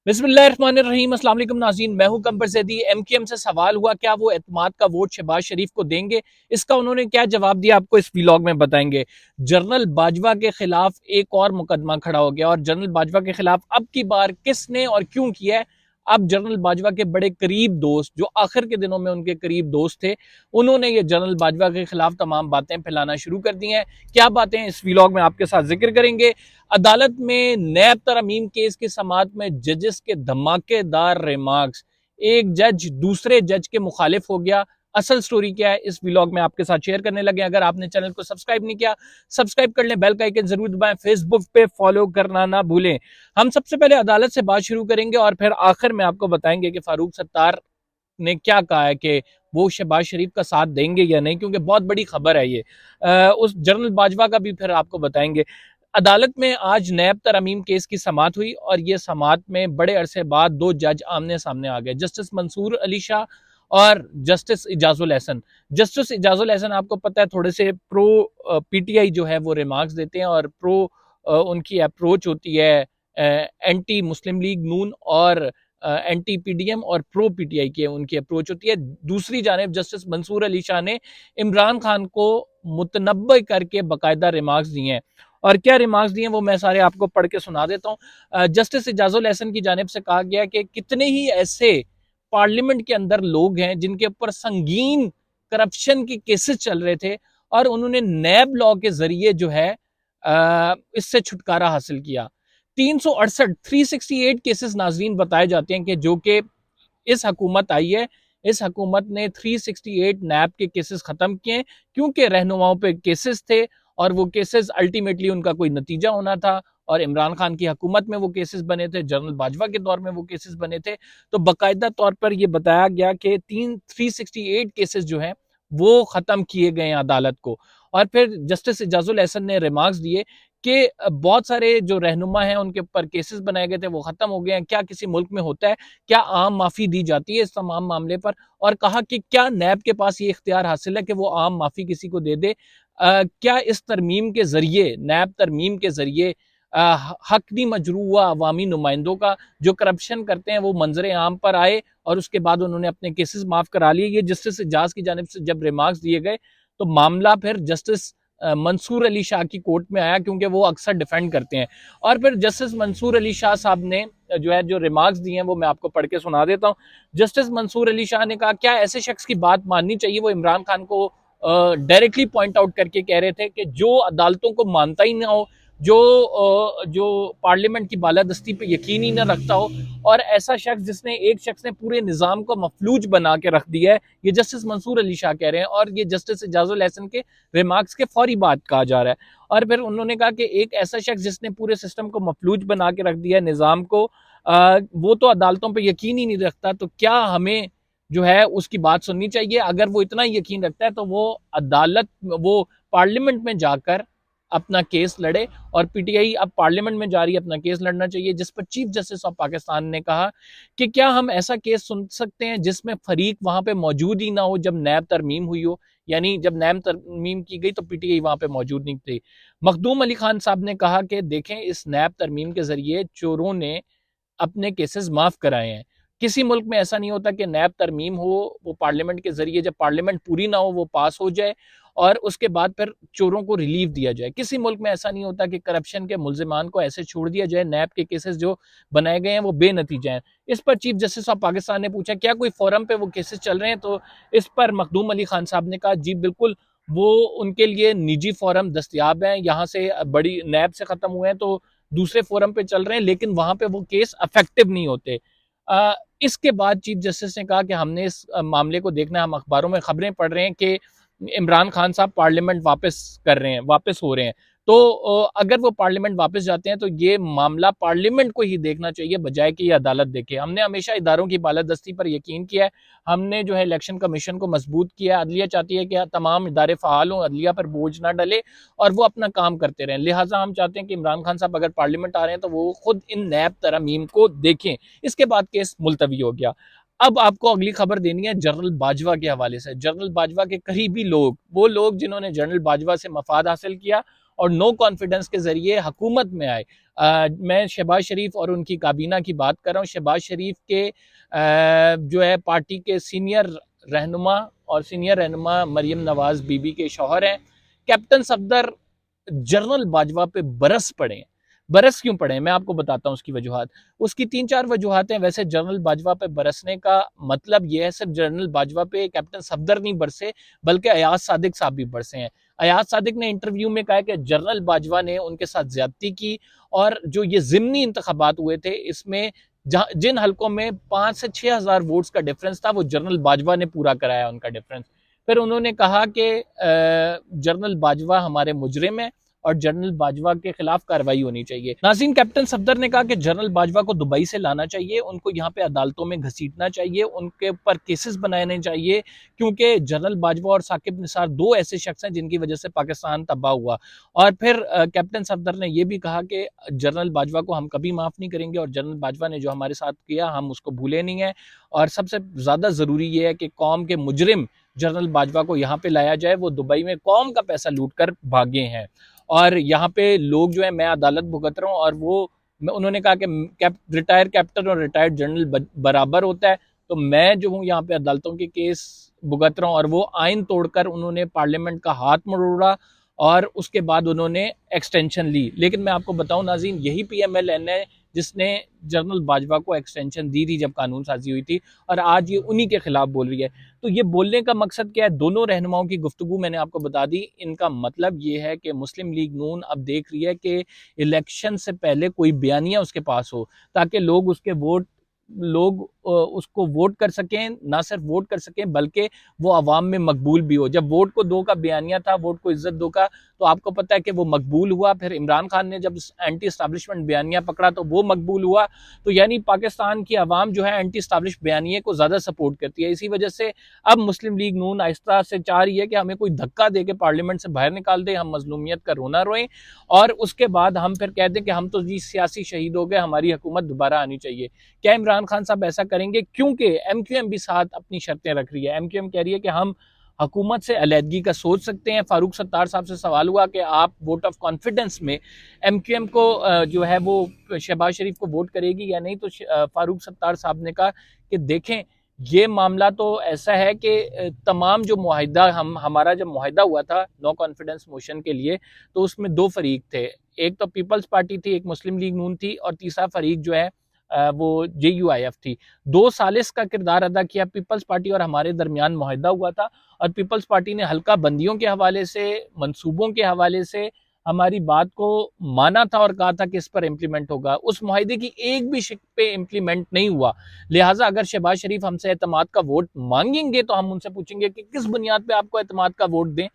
बिस्मिल्लाहिर्रहमानिर्रहीम। अस्सलाम वालेकुम नाज़रीन, मैं हूं कंबर ज़ैदी। एमकेएम से सवाल हुआ क्या वो एतमाद का वोट शहबाज शरीफ को देंगे। इसका उन्होंने क्या जवाब दिया आपको इस व्लॉग में बताएंगे। जनरल बाजवा के खिलाफ एक और मुकदमा खड़ा हो गया और जनरल बाजवा के खिलाफ अब की बार किसने और क्यों किया है। अब जनरल बाजवा के बड़े करीब दोस्त, जो आखिर के दिनों में उनके करीब दोस्त थे, उन्होंने ये जनरल बाजवा के खिलाफ तमाम बातें फैलाना शुरू कर दी हैं। क्या बातें इस व्लॉग में आपके साथ जिक्र करेंगे। अदालत में नैब तरमीम केस की समाअत में जजेस के धमाकेदार रिमार्क्स, एक जज दूसरे जज के मुखालिफ हो गया। असल स्टोरी क्या है इस व्लॉग में आपके साथ शेयर करने लगे। अगर आपने चैनल को सब्सक्राइब नहीं किया, सब्सक्राइब कर लें, बेल का आइकन जरूर दबाएं, फेसबुक पे फॉलो करना ना भूलें। हम सबसे पहले अदालत से बात शुरू करेंगे और फिर आखिर में आपको बताएंगे कि फारूक सत्तार ने क्या कहा है कि वो शहबाज शरीफ का साथ देंगे या नहीं, क्योंकि बहुत बड़ी खबर है ये। उस जनरल बाजवा का भी फिर आपको बताएंगे। अदालत में आज नैब तरमीम केस की समाअत हुई और ये समाअत में बड़े अरसे बाद दो जज आमने सामने आ गए, जस्टिस मंसूर अली शाह और जस्टिस इजाजुल एहसन। जस्टिस इजाजुल एहसन आपको पता है थोड़े से प्रो पीटीआई जो है वो रिमार्क्स देते हैं और प्रो उनकी अप्रोच होती है एंटी मुस्लिम लीग नून और एंटी पीडीएम और प्रो पीटीआई की उनकी अप्रोच होती है। दूसरी जानिब जस्टिस मंसूर अली शाह ने इमरान खान को मुतनब्बे करके बाकायदा रिमार्क्स दिए हैं। और क्या रिमार्क्स दिए वो मैं सारे आपको पढ़ के सुना देता हूँ। जस्टिस इजाजुल एहसन की जानिब से कहा गया कि कितने ही ऐसे पार्लियामेंट के अंदर लोग हैं जिनके ऊपर संगीन करप्शन के केसेस चल रहे थे और उन्होंने नैब लॉ के जरिए जो है इससे छुटकारा हासिल किया। 368 368 केसेस नाजरीन बताए जाते हैं कि जो कि इस हकूमत आई है, इस हकूमत ने 368 नैब के केसेस खत्म किए क्योंकि रहनुमाओं पे केसेस थे और वो केसेस अल्टीमेटली उनका कोई नतीजा होना था। और इमरान खान की हुकूमत में वो केसेस बने थे, जनरल बाजवा के दौर में वो केसेस बने थे। तो बाकायदा तौर पर यह बताया गया कि 368 केसेस जो हैं वो खत्म किए गए हैं अदालत को। और फिर जस्टिस इजाजुल एहसन ने रिमार्क्स दिए कि बहुत सारे जो रहनुमा हैं उनके ऊपर केसेस बनाए गए थे वो खत्म हो गए हैं। क्या किसी मुल्क में होता है, क्या आम माफी दी जाती है इस तमाम मामले पर। और कहा कि क्या नैब के पास ये इख्तियार हासिल है कि वो आम माफी किसी को दे दे। क्या इस तरमीम के जरिए, नैब तरमीम के जरिए हक नहीं मजरू हुआ अवामी नुमाइंदों का जो करप्शन करते हैं वो मंजर आम पर आए और उसके बाद उन्होंने अपने केसेस माफ करा लिए। ये जस्टिस इजाज की जानिब से जब रिमार्क्स दिए गए तो मामला फिर जस्टिस मंसूर अली शाह की कोर्ट में आया क्योंकि वो अक्सर डिफेंड करते हैं। और फिर जस्टिस मंसूर अली शाह साहब ने जो है जो रिमार्क्स दिए हैं वो मैं आपको पढ़ के सुना देता हूँ। जस्टिस मंसूर अली शाह ने कहा क्या ऐसे शख्स की बात माननी चाहिए। वो इमरान खान को डायरेक्टली पॉइंट आउट करके कह रहे थे कि जो अदालतों को मानता ही ना हो, जो पार्लियामेंट की बालादस्ती पे यकीन ही ना रखता हो, और ऐसा शख्स जिसने एक शख्स ने पूरे निज़ाम को मफलूज बना के रख दिया है, ये जस्टिस मंसूर अली शाह कह रहे हैं। और ये जस्टिस इजाजुल एहसन के रिमार्क्स के फौरी बाद कहा जा रहा है। और फिर उन्होंने कहा कि एक ऐसा शख्स जिसने पूरे सिस्टम को मफलूज बना के रख दिया है, निज़ाम को, वो तो अदालतों पर यकीन ही नहीं रखता, तो क्या हमें जो है उसकी बात सुननी चाहिए। अगर वो इतना यकीन रखता है तो वो अदालत, वो पार्लियामेंट में जाकर अपना केस लड़े। और पीटीआई अब पार्लियामेंट में जा रही है, अपना केस लड़ना चाहिए। जिस पर चीफ जस्टिस ऑफ पाकिस्तान ने कहा कि क्या हम ऐसा केस सुन सकते हैं जिसमें फरीक वहां पे मौजूद ही ना हो जब नैब तरमीम हुई हो, यानी जब नैब तरमीम की गई तो पीटीआई वहां पे मौजूद नहीं थी। मखदूम अली खान साहब ने कहा कि देखें, इस नैब तरमीम के जरिए चोरों ने अपने केसेस माफ कराए हैं। किसी मुल्क में ऐसा नहीं होता कि नैब तरमीम हो, वो पार्लियामेंट के जरिए, जब पार्लियामेंट पूरी ना हो वो पास हो जाए और उसके बाद फिर चोरों को रिलीफ दिया जाए। किसी मुल्क में ऐसा नहीं होता कि करप्शन के मुलजिमान को ऐसे छोड़ दिया जाए। नैब के केसेस जो बनाए गए हैं वो बेनतीजा हैं। इस पर चीफ जस्टिस ऑफ पाकिस्तान ने पूछा क्या कोई फोरम पे वो केसेस चल रहे हैं, तो इस पर मखदूम अली खान साहब ने कहा जी बिल्कुल, वो उनके लिए निजी फोरम दस्तियाब हैं। यहाँ से बड़ी नैब से खत्म हुए हैं तो दूसरे फोरम पे चल रहे हैं, लेकिन वहां पे वो केस अफेक्टिव नहीं होते। इसके बाद चीफ जस्टिस ने कहा कि हमने इस मामले को देखना है। हम अखबारों में खबरें पढ़ रहे हैं कि इमरान खान साहब पार्लियामेंट वापस कर रहे हैं, वापस हो रहे हैं। तो अगर वो पार्लियामेंट वापस जाते हैं तो ये मामला पार्लियामेंट को ही देखना चाहिए बजाय कि ये अदालत देखे। हमने हमेशा इदारों की बालादस्ती पर यकीन किया है। हमने जो है इलेक्शन कमीशन को मजबूत किया है। अदलिया चाहती है कि तमाम इदारे फ़ाल हों, अदलिया पर बोझ ना डले और वो अपना काम करते रहें। लिहाजा हम चाहते हैं कि इमरान खान साहब अगर पार्लियामेंट आ रहे हैं तो वो खुद इन नैब तरमीम को देखें। इसके बाद केस मुलतवी हो गया। अब आपको अगली खबर देनी है जनरल बाजवा के हवाले से। जनरल बाजवा के करीबी लोग, वो लोग जिन्होंने जनरल बाजवा से मफाद हासिल किया और नो कॉन्फिडेंस के जरिए हुकूमत में आए। मैं शहबाज शरीफ और उनकी काबीना की बात कर रहा हूँ। शहबाज शरीफ के जो है पार्टी के सीनियर रहनुमा और सीनियर रहनुमा मरियम नवाज बीबी के शौहर हैं। कैप्टन सफदर जनरल बाजवा पे बरस पड़े हैं। बरस क्यों पड़े हैं मैं आपको बताता हूँ उसकी वजूहत। उसकी 3-4 वजूहत हैं। वैसे जनरल बाजवा पे बरसने का मतलब यह है सिर्फ जनरल बाजवा पे कैप्टन सफदर नहीं बरसे, बल्कि अयाज सादिक साहब भी बरसे हैं। अयाज सादिक ने इंटरव्यू में कहा कि जनरल बाजवा ने उनके साथ ज्यादती की, और जो ये जिमनी इंतखाबात हुए थे इसमें जिन हलकों में 5 से 6 हजार वोट्स का डिफरेंस था वो जनरल बाजवा ने पूरा कराया उनका डिफरेंस। फिर उन्होंने कहा कि जनरल बाजवा हमारे मुजरिम है और जनरल बाजवा के खिलाफ कार्रवाई होनी चाहिए। नाज़रीन, कैप्टन सफदर ने कहा कि जनरल बाजवा को दुबई से लाना चाहिए, उनको यहाँ पे अदालतों में घसीटना चाहिए, उनके ऊपर केसेस बनाने चाहिए, क्योंकि जनरल बाजवा और साकिब निसार दो ऐसे शख्स हैं जिनकी वजह से पाकिस्तान तबाह हुआ। और फिर कैप्टन सफदर ने यह भी कहा कि जनरल बाजवा को हम कभी माफ नहीं करेंगे और जनरल बाजवा ने जो हमारे साथ किया हम उसको भूले नहीं है। और सबसे ज्यादा जरूरी यह है कि कौम के मुजरिम जनरल बाजवा को यहाँ पे लाया जाए। वो दुबई में कौम का पैसा लूट कर भागे हैं और यहाँ पे लोग जो है मैं अदालत भुगत रहा हूँ, और वो उन्होंने कहा कि रिटायर कैप्टन और रिटायर्ड जनरल बराबर होता है। तो मैं जो हूँ यहाँ पे अदालतों के केस भुगत रहा हूँ, और वो आइन तोड़कर उन्होंने पार्लियामेंट का हाथ मरोड़ा और उसके बाद उन्होंने एक्सटेंशन ली। लेकिन मैं आपको बताऊं नाज़रीन, यही PMLN है जिसने जनरल बाजवा को एक्सटेंशन दी थी जब कानून साजी हुई थी, और आज ये उन्हीं के खिलाफ बोल रही है। तो ये बोलने का मकसद क्या है? दोनों रहनुमाओं की गुफ्तगू मैंने आपको बता दी। इनका मतलब ये है कि मुस्लिम लीग नून अब देख रही है कि इलेक्शन से पहले कोई बयानिया उसके पास हो, ताकि लोग उसको वोट कर सकें, ना सिर्फ वोट कर सकें बल्कि वो अवाम में मकबूल भी हो। जब वोट को दो का बयानिया था, वोट को इज्जत दो का, तो आपको पता है कि वो मकबूल हुआ। फिर इमरान खान ने जब एंटी एस्टैब्लिशमेंट बयानिया पकड़ा तो वो मकबूल हुआ। तो यानी पाकिस्तान की अवाम जो है एंटी एस्टैब्लिश बयानिए को ज्यादा सपोर्ट करती है। इसी वजह से अब मुस्लिम लीग नून आहिस्ता से चाह रही है कि हमें कोई धक्का दे के पार्लियामेंट से बाहर निकाल दे, हम मजलूमियत का रोना रोएं, और उसके बाद हम फिर कह दें कि हम तो जी सियासी शहीद हो गए, हमारी हुकूमत दोबारा आनी चाहिए। क्या इमरान खान साहब ऐसा करेंगे? क्योंकि MQM भी साथ अपनी शर्तें रख रही है। MQM कह रही है कि हम हुकूमत से अलहदगी का सोच सकते हैं। फारूक सत्तार साहब से सवाल हुआ कि आप वोट ऑफ कॉन्फिडेंस में MQM को जो है वो शहबाज शरीफ को वोट करेगी या नहीं, तो फारूक सत्तार साहब ने कहा कि देखें ये मामला तो ऐसा है कि तमाम जो मुआहिदा हमारा जब मुआहिदा हुआ था नो कॉन्फिडेंस मोशन के लिए, तो उसमें दो फरीक थे। एक तो पीपल्स पार्टी थी, एक मुस्लिम लीग नून थी, और तीसरा फरीक जो है वो JUIF थी। 2 सालिस का किरदार अदा किया। पीपल्स पार्टी और हमारे दरमियान मुआहिदा हुआ था, और पीपल्स पार्टी ने हल्का बंदियों के हवाले से, मंसूबों के हवाले से हमारी बात को माना था और कहा था कि इस पर इम्प्लीमेंट होगा। उस मुआहिदे की एक भी शिक पे इम्प्लीमेंट नहीं हुआ। लिहाजा अगर शहबाज शरीफ हमसे एतमाद का वोट मांगेंगे तो हम उनसे पूछेंगे कि किस बुनियाद पे आपको एतमाद का वोट दें,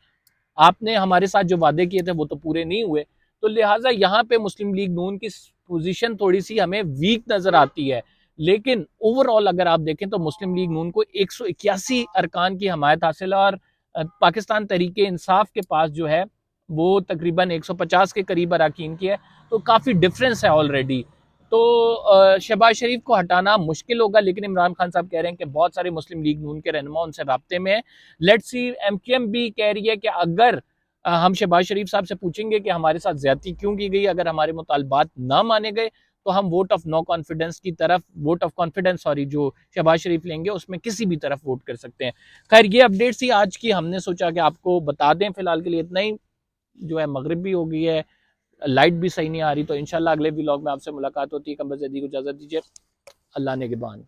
आपने हमारे साथ जो वादे किए थे वो तो पूरे नहीं हुए। तो लिहाजा यहाँ पे मुस्लिम लीग नून की पोजीशन थोड़ी सी हमें वीक नजर आती है। लेकिन ओवरऑल अगर आप देखें तो मुस्लिम लीग नून को 181 अरकान की हमायत हासिल है, और पाकिस्तान तहरीक इंसाफ के पास जो है वो तकरीबन 150 के करीब अरकान की है। तो काफ़ी डिफरेंस है ऑलरेडी। तो शहबाज शरीफ को हटाना मुश्किल होगा, लेकिन इमरान खान साहब कह रहे हैं कि बहुत सारे मुस्लिम लीग नून के रहनुमा उनसे राब्ते में है। Let's see. MQM भी कह रही है कि अगर हम शहबाज शरीफ साहब से पूछेंगे कि हमारे साथ ज्यादती क्यों की गई, अगर हमारे मुतालबात ना माने गए तो हम वोट ऑफ नो कॉन्फिडेंस की तरफ, वोट ऑफ कॉन्फिडेंस सॉरी, जो शहबाज शरीफ लेंगे उसमें किसी भी तरफ वोट कर सकते हैं। खैर ये अपडेट थी आज की, हमने सोचा कि आपको बता दें। फिलहाल के लिए इतना ही। जो है मगरिब भी हो गई है, लाइट भी सही नहीं आ रही, तो इंशाल्लाह अगले व्लॉग में आपसे मुलाकात होती है। कम बस को इजाजत दीजिए। अल्लाह ने निगहबान।